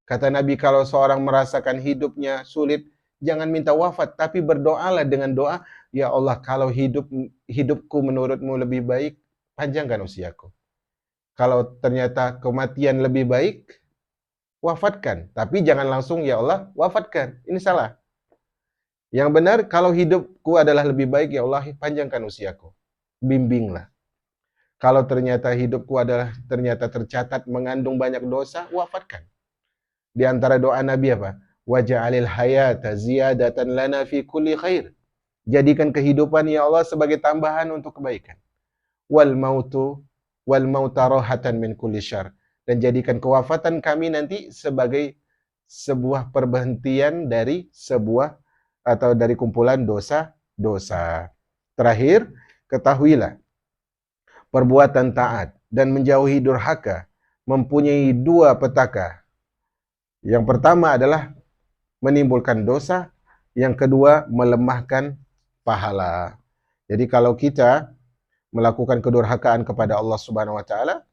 Kata Nabi, kalau seorang merasakan hidupnya sulit, jangan minta wafat, tapi berdoalah dengan doa, ya Allah, kalau hidupku menurutmu lebih baik, panjangkan usiaku. Kalau ternyata kematian lebih baik, wafatkan. Tapi jangan langsung, ya Allah, wafatkan. Ini salah. Yang benar, kalau hidupku adalah lebih baik, ya Allah, panjangkan usiaku. Bimbinglah. Kalau ternyata hidupku adalah ternyata tercatat mengandung banyak dosa, wafatkan. Di antara doa Nabi apa? Waja'alil hayata ziyadatan lana fi kulli khair. Jadikan kehidupan ya Allah sebagai tambahan untuk kebaikan. Wal mauta rohatan min kulli syarr. Dan jadikan kewafatan kami nanti sebagai sebuah perberhentian dari sebuah atau dari kumpulan dosa-dosa. Terakhir, ketahuilah perbuatan taat dan menjauhi durhaka mempunyai dua petaka. Yang pertama adalah menimbulkan dosa, yang kedua melemahkan pahala. Jadi kalau kita melakukan kedurhakaan kepada Allah Subhanahu wa taala,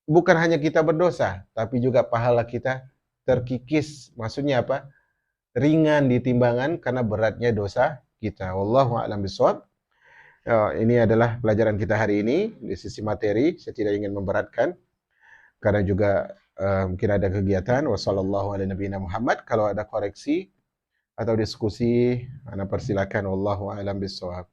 bukan hanya kita berdosa, tapi juga pahala kita terkikis. Maksudnya apa? Ringan di timbangan karena beratnya dosa kita. Wallahu a'lam bishawab. Ini adalah pelajaran kita hari ini. Di sisi materi, saya tidak ingin memberatkan karena juga mungkin ada kegiatan. Wassallallahu ala nabiyina Muhammad. Kalau ada koreksi atau diskusi, Anda persilakan. Wallahu a'lam bishawab.